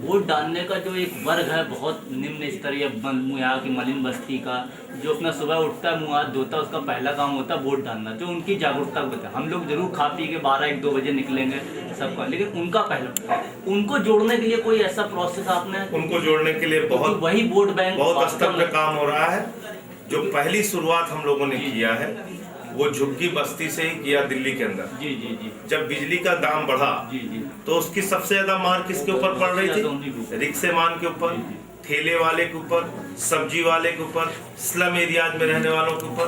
Vote डालने का जो एक वर्ग है बहुत निम्न स्तरीय यहाँ की मलिन बस्ती का, जो अपना सुबह उठता है मुँह हाथ धोता है, उसका पहला काम होता है वोट डालना, जो उनकी जागरूकता को बताए। हम लोग जरूर खा पी के 12-1-2 बजे निकलेंगे सबका, लेकिन उनका पहला, उनको जोड़ने के लिए कोई ऐसा प्रोसेस आपने? उनको जोड़ने के लिए बहुत वही वोट बैंक बहुत स्तर पे काम हो रहा है। जो पहली शुरुआत हम लोगों ने किया है वो झुग्गी बस्ती से ही किया दिल्ली के अंदर। जी जी जी। जब बिजली का दाम बढ़ा जी जी, तो उसकी सबसे ज्यादा मार किसके ऊपर पड़ रही थी? रिक्शे मान के ऊपर, ठेले वाले के ऊपर, सब्जी वाले के ऊपर, स्लम एरियाज में रहने वालों के ऊपर।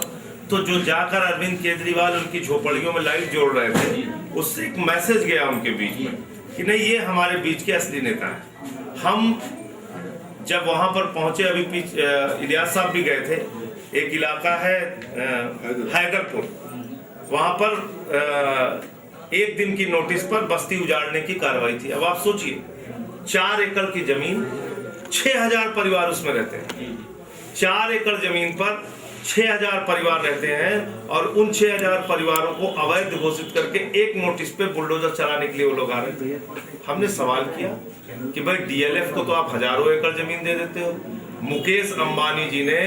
तो जो जाकर अरविंद केजरीवाल उनकी झोपड़ियों में लाइट जोड़ रहे थे, उससे एक मैसेज गया उनके बीच में कि नहीं, ये हमारे बीच के असली नेता है। हम जब वहां पर पहुंचे, अभी इलियास साहब भी गए थे, एक इलाका है हैदरपुर, वहां पर एक दिन की नोटिस पर बस्ती उजाड़ने की कार्रवाई थी। अब आप सोचिए, 4 एकड़ की जमीन, 6000 परिवार उसमें रहते हैं। 4 एकड़ जमीन पर 6000 परिवार रहते हैं और उन 6000 परिवारों को अवैध घोषित करके एक नोटिस पे बुलडोजर चलाने के लिए वो लोग आ रहे थे। हमने सवाल किया कि भाई डीएलएफ को तो आप हजारों एकड़ जमीन दे देते हो। मुकेश अंबानी जी ने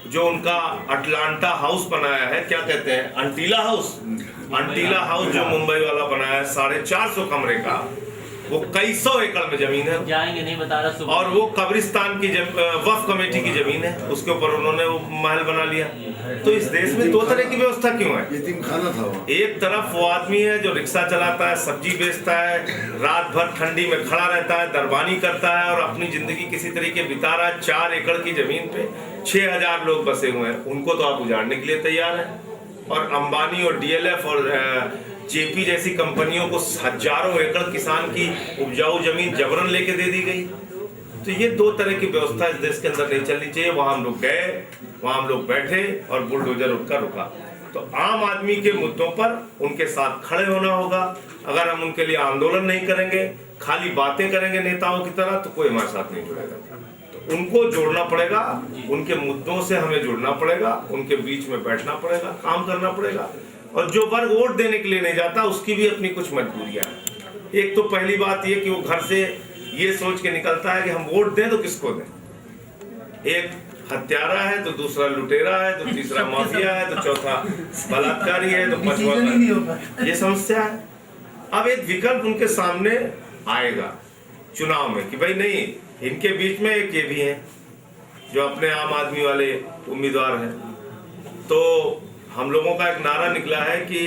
जो उनका अटलांटा हाउस बनाया है, क्या कहते हैं, अंटीला हाउस जो मुंबई वाला बनाया है 450 कमरे का, वो कई सौ एकड़ में जमीन है, जाएंगे नहीं बता रहा। और वो कब्रिस्तान की वक्फ कमेटी की जमीन है, उसके ऊपर उन्होंने वो महल बना लिया। तो इस देश में 2 तरह की व्यवस्था क्यों है? यतीमखाना था वहाँ। एक तरफ वो आदमी है जो रिक्शा चलाता है, सब्जी बेचता है, रात भर ठंडी में खड़ा रहता है, दरबानी करता है और अपनी जिंदगी किसी तरीके बिता रहा है। 4 एकड़ की जमीन पे 6000 लोग बसे हुए हैं, उनको तो आप उजाड़ने के लिए तैयार हैं। और अंबानी और डीएलएफ और जेपी जैसी कंपनियों को हजारों एकड़ किसान की उपजाऊ जमीन जबरन लेके दे दी गई। तो ये 2 तरह की व्यवस्था इस देश के अंदर नहीं चलनी चाहिए। वहां हम लोग गए, वहां हम लोग बैठे और बुलडोजर उठकर रुका। तो आम आदमी के मुद्दों पर उनके साथ खड़े होना होगा। अगर हम उनके लिए आंदोलन नहीं करेंगे, खाली बातें करेंगे नेताओं की तरह, तो कोई हमारे साथ नहीं जुड़ेगा। तो उनको जोड़ना पड़ेगा, उनके मुद्दों से हमें जुड़ना पड़ेगा, उनके बीच में बैठना पड़ेगा, काम करना पड़ेगा। और जो वर्ग वोट देने के लिए नहीं जाता, उसकी भी अपनी कुछ मजबूरियां हैं। एक तो पहली बात ये कि वो घर से ये सोच के निकलता है कि हम वोट दें तो किसको दें। एक हत्यारा है तो दूसरा लुटेरा है, तो तीसरा माफिया है, तो चौथा बलात्कारी है, तो पांचवा, ये समस्या है। अब एक विकल्प उनके सामने आएगा चुनाव में कि भाई नहीं, इनके बीच में एक ये भी है जो अपने आम आदमी वाले उम्मीदवार हैं। तो हम लोगों का एक नारा निकला है कि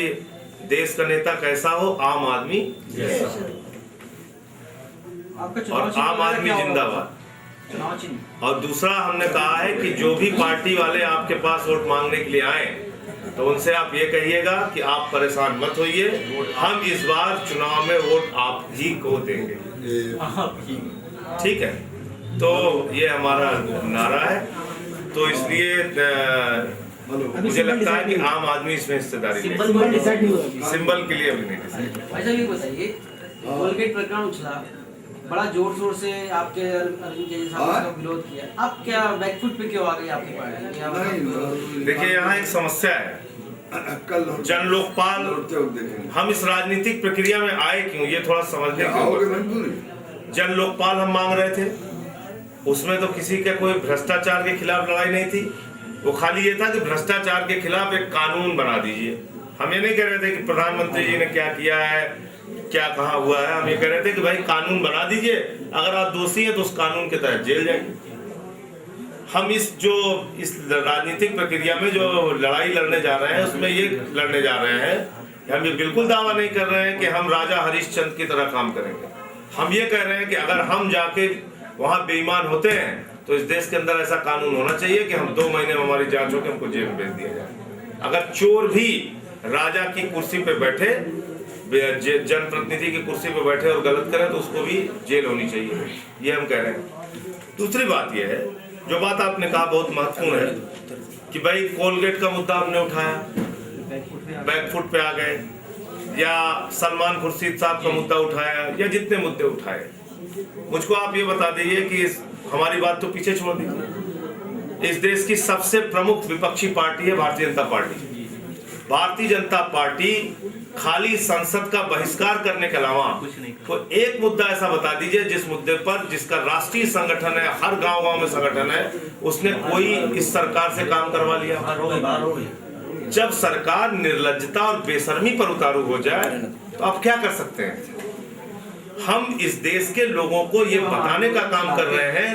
देश का नेता कैसा हो, आम आदमी जैसा हो, और आम आदमी जिंदाबाद। और दूसरा हमने कहा है कि जो भी पार्टी वाले आपके पास वोट मांगने के लिए आए, तो उनसे आप ये कहिएगा कि आप परेशान मत होइए, हम इस बार चुनाव में वोट आप ही को देंगे। ठीक है, तो ये हमारा नारा है। तो इसलिए मुझे लगता है कि आम आदमी इसमें हिस्सेदारी ले। सिंबल के लिए अभी नहीं डिसाइड। ऐसा ये बताइए, कोलगेट प्रकरण उछला, बड़ा जोर शोर से आपके अरविंद केजरीवाल साहब का विरोध किया, आप क्या बैकफुट पे क्यों आ गई आपकी पार्टी? देखिए, यहाँ एक समस्या है, जन लोकपाल। हम इस राजनीतिक प्रक्रिया में आए क्यों, ये थोड़ा समझने की। जन लोकपाल हम मांग रहे थे, उसमें तो किसी के कोई भ्रष्टाचार के खिलाफ लड़ाई नहीं थी। वो खाली ये था कि भ्रष्टाचार के खिलाफ एक कानून बना दीजिए। हम ये नहीं कह रहे थे कि प्रधानमंत्री जी ने क्या किया है, क्या कहा हुआ है। हम ये कह रहे थे कि भाई कानून बना दीजिए, अगर आप दोषी हैं तो उस कानून के तहत जेल जाएंगे। हम इस राजनीतिक प्रक्रिया में जो लड़ाई लड़ने जा रहे हैं, उसमें ये लड़ने जा रहे हैं, हम ये बिल्कुल दावा नहीं कर रहे हैं कि हम राजा हरिश्चंद्र की तरह काम करेंगे। हम ये कह रहे हैं कि अगर हम जाके वहां बेईमान होते हैं तो इस देश के अंदर ऐसा कानून होना चाहिए कि हम 2 महीने में हमारी जांच हो के हमको जेल में भेज दिया जाए। अगर चोर भी राजा की कुर्सी पे बैठे, जनप्रतिनिधि की कुर्सी पे बैठे और गलत करें, तो उसको भी जेल होनी चाहिए, ये हम कह रहे हैं। दूसरी बात ये है, जो बात आपने कहा बहुत महत्वपूर्ण है कि भाई कोलगेट का मुद्दा हमने उठाया, बैकफुट पे आ गए, या सलमान खुर्शीद साहब का मुद्दा उठाया, या जितने मुद्दे उठाए, मुझको आप ये बता दीजिए कि हमारी बात तो पीछे छोड़ दीजिए। इस देश की सबसे प्रमुख विपक्षी पार्टी है भारतीय जनता पार्टी। भारतीय जनता पार्टी खाली संसद का बहिष्कार करने के अलावा तो एक मुद्दा ऐसा बता दीजिए जिस मुद्दे पर जिसका राष्ट्रीय संगठन है, हर गांव-गांव में संगठन है, उसने कोई इस सरकार से काम करवा लिया। जब सरकार निर्लज्जता और बेशर्मी पर उतारू हो जाए तो आप क्या कर सकते हैं? हम इस देश के लोगों को ये बताने का काम कर रहे हैं,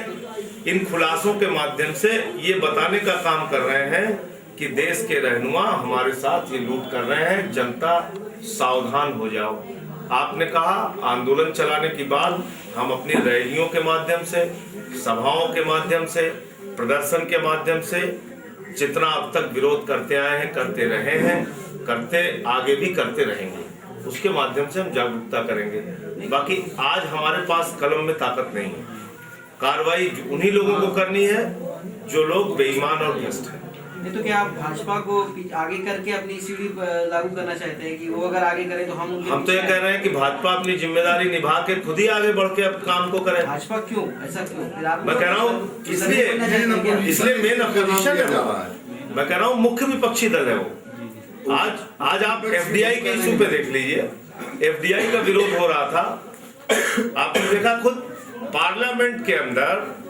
इन खुलासों के माध्यम से ये बताने का काम कर रहे हैं कि देश के रहनुमा हमारे साथ ये लूट कर रहे हैं, जनता सावधान हो जाओ। आपने कहा आंदोलन चलाने के बाद हम अपनी रैलियों के माध्यम से, सभाओं के माध्यम से, प्रदर्शन के माध्यम से जितना अब तक विरोध करते आए हैं, करते रहे हैं, करते आगे भी करते रहेंगे, उसके माध्यम से हम जागरूकता करेंगे। बाकी आज हमारे पास कलम में ताकत नहीं है। कार्रवाई उन्हीं लोगों को करनी है जो लोग बेईमान और भ्रष्ट हैं। नहीं तो क्या आप भाजपा को आगे करके अपनी सीढ़ी लागू करना चाहते हैं कि वो अगर आगे करे तो हम तो ये कह रहे हैं कि भाजपा अपनी जिम्मेदारी निभा के खुद ही आगे बढ़ के अब काम को करे। भाजपा क्यों, ऐसा क्यों? मैं कह रहा हूँ इसलिए मेन अपोजिशन है वो। मैं कह रहा हूँ मुख्य विपक्षी दल है वो। आज आप एफडीआई के इशू पे देख लीजिए, एफडीआई का विरोध हो रहा था, आपने देखा खुद पार्लियामेंट के अंदर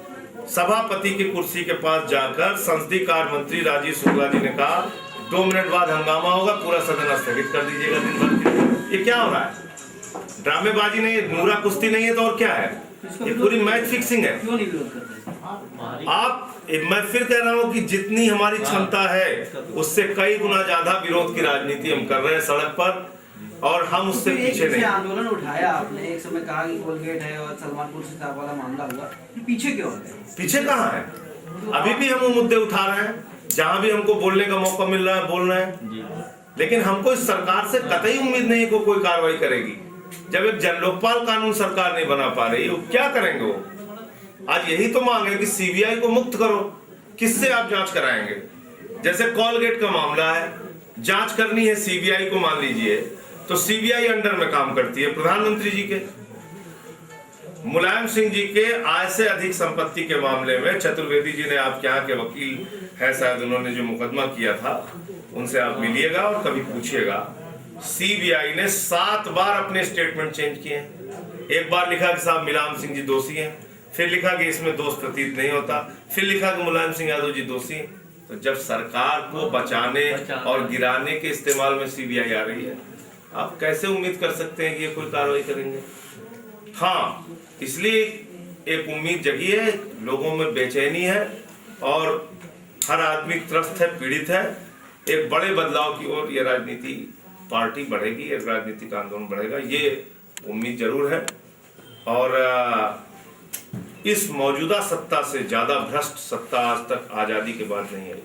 सभापति की कुर्सी के पास जाकर संसदीय कार्य मंत्री राजीव शुक्ला जी ने कहा 2 मिनट बाद हंगामा होगा, पूरा सदन स्थगित कर दीजिएगा दिन भर के लिए। ये क्या हो रहा है? ड्रामेबाजी नहीं है, नूरा कुश्ती नहीं है तो और क्या है? ये पूरी मैच फिक्सिंग है। क्यों नहीं विरोध करते आप मैं फिर कह रहा हूँ कि जितनी हमारी क्षमता है उससे कई गुना ज्यादा विरोध की राजनीति हम कर रहे हैं सड़क पर, और हम उससे पीछे नहीं। आंदोलन उठाया आपने, एक समय कहा कि कोलगेट है और सलमानपुर से ताप वाला मामला हुआ, पीछे क्यों है? पीछे कहाँ है? अभी भी हम वो मुद्दे उठा रहे हैं, जहां भी हमको बोलने का मौका मिल रहा है बोल रहे हैं। लेकिन हमको इस सरकार से कतई उम्मीद नहीं को कोई कार्रवाई करेगी। जब एक जन लोकपाल कानून सरकार नहीं बना पा रही, वो क्या करेंगे? वो आज यही तो मांग है कि सीबीआई को मुक्त करो। किससे आप जांच कराएंगे? जैसे कोलगेट का मामला है, जांच करनी है सीबीआई को, मान लीजिए तो सीबीआई अंडर में काम करती है प्रधानमंत्री जी के। मुलायम सिंह जी के आय से अधिक संपत्ति के मामले में चतुर्वेदी जी ने, आपके यहाँ के वकील है शायद, उन्होंने जो मुकदमा किया था, उनसे आप मिलिएगा और कभी पूछिएगा। सीबीआई ने 7 बार अपने स्टेटमेंट चेंज किए। एक बार लिखा कि साहब मुलायम सिंह जी दोषी हैं, फिर लिखा कि इसमें दोष प्रतीत नहीं होता, फिर लिखा कि मुलायम सिंह यादव जी दोषी हैं। तो जब सरकार को बचाने और गिराने के इस्तेमाल में सीबीआई आ रही है, आप कैसे उम्मीद कर सकते हैं कि ये कोई कार्रवाई करेंगे? हाँ, इसलिए एक उम्मीद जगी है, लोगों में बेचैनी है और हर आदमी त्रस्त है, पीड़ित है। एक बड़े बदलाव की ओर ये राजनीति पार्टी बढ़ेगी, एक राजनीतिक आंदोलन बढ़ेगा, ये उम्मीद जरूर है। और इस मौजूदा सत्ता से ज्यादा भ्रष्ट सत्ता आज तक आजादी के बाद नहीं आई।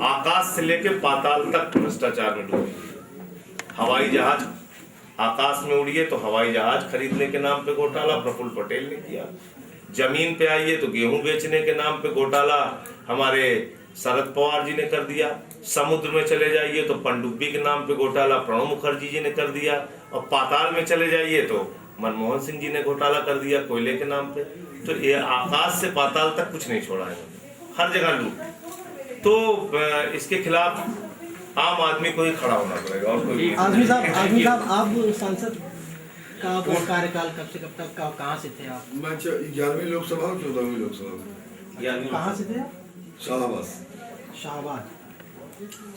आकाश से लेकर पाताल तक भ्रष्टाचार में डूबी। हवाई जहाज आकाश में उड़िए तो हवाई जहाज खरीदने के नाम पे घोटाला प्रफुल्ल पटेल ने किया। जमीन पे आइए तो गेहूं बेचने के नाम पे घोटाला हमारे शरद पवार जी ने कर दिया। समुद्र में चले जाइए तो पनडुब्बी के नाम पे घोटाला प्रणब मुखर्जी जी ने कर दिया। और पाताल में चले जाइए तो मनमोहन सिंह जी ने घोटाला कर दिया कोयले के नाम पे। तो ये आकाश से पाताल तक कुछ नहीं छोड़ा है, हर जगह लूट। तो इसके खिलाफ आम आदमी को ही खड़ा होना पड़ेगा और कोई। आजमी साहब आप सांसद का कार्यकाल कब से कब तक कहाँ से थे आप? मैं 11वीं लोकसभा और 14वीं लोकसभा। कहाँ से थे?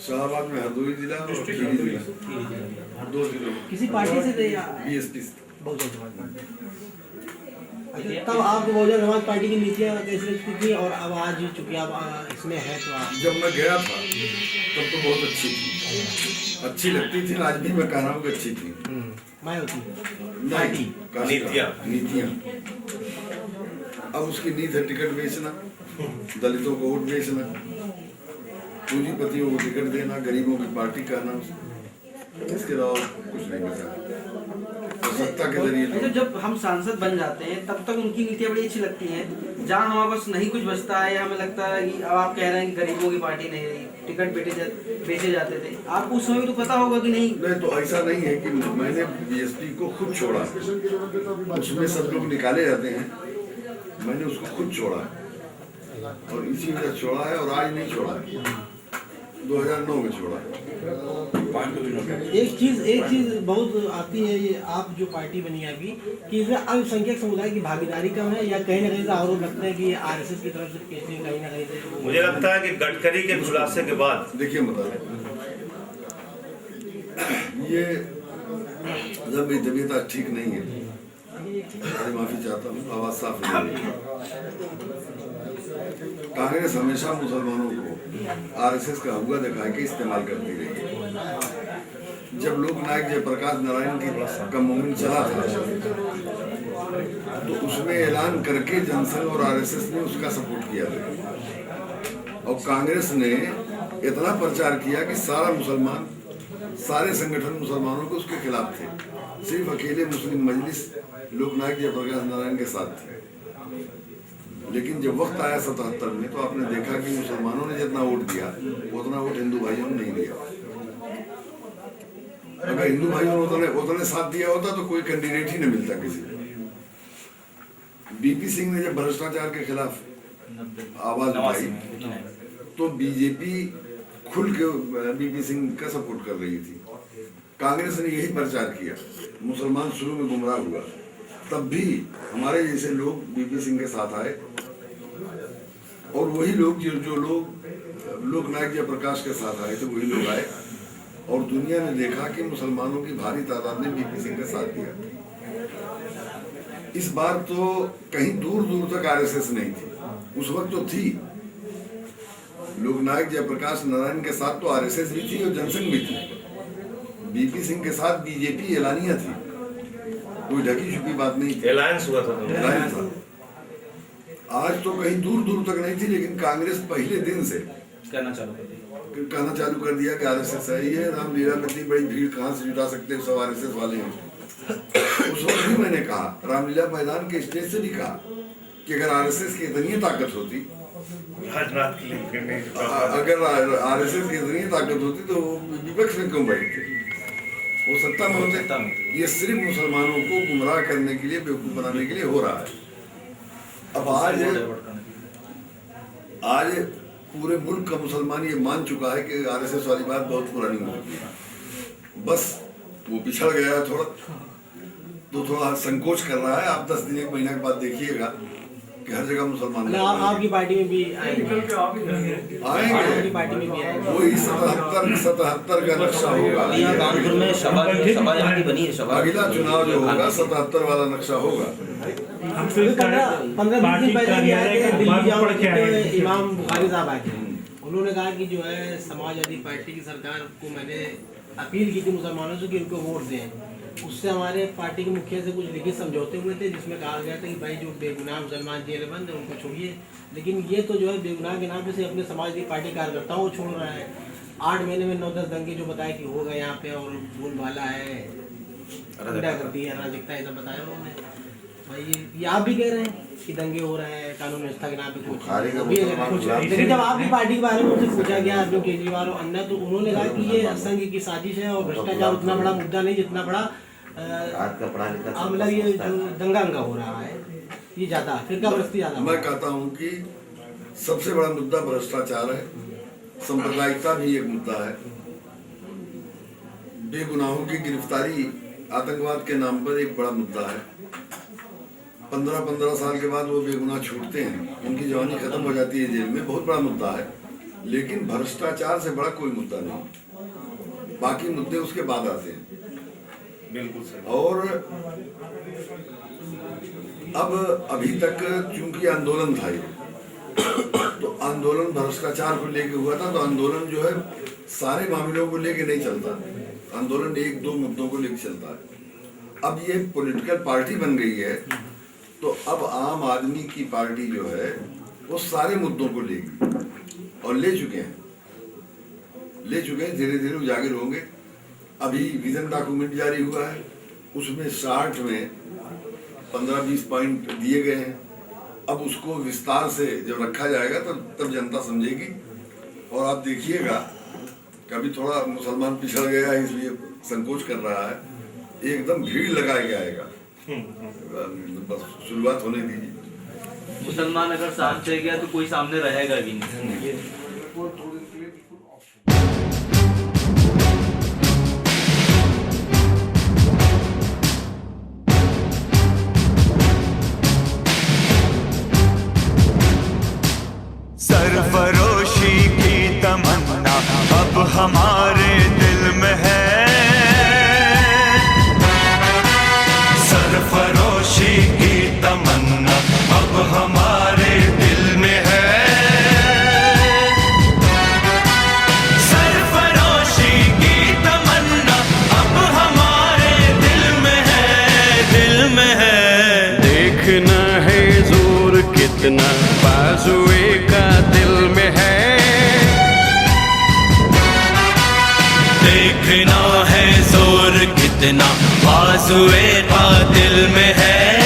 शाहबाद में हरदोई जिला और खीरी जिला, 2 जिलों। किसी पार्टी से थे या बीएसपी? बहुजन समाज पार्टी। तब आप बहुजन समाज पार्टी की नीतियाँ कैसी लगती थी और अब आज चूंकि आप इसमें है तो आप? जब मैं गया था तब तो बहुत अच्छी थी, अच्छी लगती थी। आज भी मैं कह रहा हूँ कि अच्छी थी। मैं होती नीतियाँ। अब उसकी नीति है टिकट बेचना, दलितों को वोट बेचना, पूंजीपतियों को टिकट देना, गरीबों की पार्टी करना। इसके अलावा कुछ नहीं बचा सत्ता के जरिए। तो जब हम सांसद बन जाते हैं तब तक उनकी नीतियाँ बड़ी अच्छी लगती हैं। जहाँ हमारे पास नहीं कुछ बचता है, हमें लगता है कि अब आप कह रहे हैं कि गरीबों की पार्टी नहीं रही, टिकट बेचे जाते थे। आपको उस समय तो पता होगा कि नहीं? नहीं, तो ऐसा नहीं है कि मैंने बीएसपी को खुद छोड़ा, उसमें सब लोग निकाले जाते हैं, मैंने उसको खुद छोड़ा और इसी वजह छोड़ा है और आज नहीं छोड़ा है। 2009 में छोड़ा। एक चीज बहुत आती है, ये आप जो पार्टी बनी है अभी कि इसमें अल्पसंख्यक समुदाय की भागीदारी कम है, या कहीं ना कहीं से आरोप लगता है कि ये आरएसएस की तरफ से कहीं ना कहीं से। मुझे लगता है कि गडकरी के खुलासे के बाद देखिए मतलब ये जब मेरी तबीयत आज ठीक नहीं है, मैं माफी चाहता हूँ, आवाज साफ नहीं है। कांग्रेस हमेशा मुसलमानों को आरएसएस का हुआ दिखा के इस्तेमाल करती रही है। जब लोकनायक जयप्रकाश नारायण का मूवमेंट चला था तो उसमें ऐलान करके जनसंघ और आरएसएस ने उसका सपोर्ट किया था, और कांग्रेस ने इतना प्रचार किया कि सारे संगठन मुसलमानों के उसके खिलाफ थे, सिर्फ अकेले मुस्लिम मजलिस लोकनायक जयप्रकाश नारायण के साथ थे। लेकिन जब वक्त आया 77 में, तो आपने देखा कि मुसलमानों ने जितना वोट दिया उतना वोट हिंदू भाइयों ने नहीं दिया। अगर हिंदू भाइयों ने उतने साथ दिया होता तो कोई कैंडिडेट ही नहीं मिलता किसी को। बीपी सिंह ने जब भ्रष्टाचार के खिलाफ आवाज उठाई तो बीजेपी खुल के बीपी सिंह का सपोर्ट कर रही थी। कांग्रेस ने यही प्रचार किया, मुसलमान शुरू में गुमराह हुआ, तब भी हमारे जैसे लोग बीपी सिंह के साथ आए, और वही लोग जो लोग लोकनायक जयप्रकाश के साथ आए थे वही लोग आए, और दुनिया ने देखा कि मुसलमानों की भारी तादाद ने बीपी सिंह का साथ दिया। इस बार तो कहीं दूर दूर तक आरएसएस नहीं थी, उस वक्त तो थी। लोकनायक जयप्रकाश नारायण के साथ तो आरएसएस भी थी और जनसंघ भी थी। बीपी सिंह के साथ बीजेपी एलानिया थी, कोई ढकी छुपी बात नहीं थी, अलायंस हुआ था। एलायंस था। आज तो कहीं दूर दूर तक नहीं थी, लेकिन कांग्रेस पहले दिन से कहना चालू कर दिया कि आरएसएस है। ये रामलीला में इतनी बड़ी भीड़ कहाँ से जुटा सकते हैं, सब आरएसएस वाले हैं। उस वक्त भी मैंने कहा, रामलीला मैदान के स्टेज से भी कहा कि अगर आरएसएस की इतनी ताकत होती, अगर आरएसएस की इतनी ताकत होती तो विपक्ष में क्यों बैठते, वो सत्ता में होते। ये सिर्फ मुसलमानों को गुमराह करने के लिए, बेवकूफ बनाने के लिए हो रहा है। अब आज पूरे मुल्क का मुसलमान ये मान चुका है कि आरएसएस वाली बात बहुत पुरानी हो चुकी है, बस वो पिछड़ गया है थोड़ा, तो थोड़ा संकोच कर रहा है। आप 10 दिन 1 महीना के बाद देखिएगा कि हर जगह मुसलमान आपकी पार्टी में भी आएंगे, आएंगे। पार्टी में भी आएंगे। वही 77 का नक्शा होगा। कानपुर में सभा यहाँ की बनी है, सभा अगला चुनाव जो होगा 77 वाला नक्शा होगा। 15-20 दिन पहले दिल्ली जाओ इमाम बुखारी साहब आए थे, उन्होंने कहा कि जो है समाजवादी पार्टी की सरकार को मैंने अपील की थी मुसलमानों से कि इनको वोट दें। उससे हमारे पार्टी के मुखिया से कुछ लिखित समझौते हुए थे, जिसमें कहा गया था कि भाई जो बेगुनाह मुसलमान जेल बंद है उनको छोड़िए। लेकिन ये तो जो है बेगुनाह के नाम पे से अपने समाजवादी पार्टी कार्यकर्ताओं को छोड़ रहा है। 8 महीने में 9-10 दंगे जो बताया कि हो गए यहाँ पे, और बोलबाला है, गुंडागर्दी है, अराजकता है, सब बताया उन्होंने। भाई ये आप भी कह रहे हैं कि दंगे हो रहे हैं कानून व्यवस्था के नाम पे कुछ। लेकिन जब आपकी पार्टी के बारे में उनसे पूछा गया अरविंद केजरीवाल और अन्य, तो उन्होंने कहा कि ये संघ की साजिश है और भ्रष्टाचार उतना बड़ा मुद्दा नहीं जितना बड़ा मतलब ये दंगा हो रहा है, ये ज्यादा फिर परस्ती ज्यादा। मैं कहता हूँ कि सबसे बड़ा मुद्दा भ्रष्टाचार है, सांप्रदायिकता भी एक मुद्दा है, बेगुनाहों की गिरफ्तारी आतंकवाद के नाम पर एक बड़ा मुद्दा है। 15-15 साल के बाद वो बेगुनाह छूटते हैं, उनकी जवानी खत्म हो जाती है जेल में, बहुत बड़ा मुद्दा है। लेकिन भ्रष्टाचार से बड़ा कोई मुद्दा नहीं, बाकी मुद्दे उसके बाद आते हैं। बिल्कुल सही। और अब अभी तक चूंकि आंदोलन था ये, तो आंदोलन भ्रष्टाचार को लेके हुआ था, तो आंदोलन जो है सारे मामलों को लेके नहीं चलता, आंदोलन 1-2 मुद्दों को लेके चलता है। अब ये पॉलिटिकल पार्टी बन गई है, तो अब आम आदमी की पार्टी जो है वो सारे मुद्दों को लेगी, और ले चुके हैं, धीरे धीरे उजागर होंगे। अभी विजन डॉक्यूमेंट जारी हुआ है, उसमें 60 में 15-20 पॉइंट दिए गए हैं। अब उसको विस्तार से जब रखा जाएगा तब जनता समझेगी, और आप देखिएगा कभी थोड़ा मुसलमान पिछड़ गया है इसलिए संकोच कर रहा है, एकदम भीड़ लगा के आएगा। बस शुरुआत होने दीजिए। मुसलमान अगर साथ चल गया तो कोई सामने रहेगा भी नहीं। कितना बाजुए का दिल में है, देखना है जोर कितना बाजुए का दिल में है।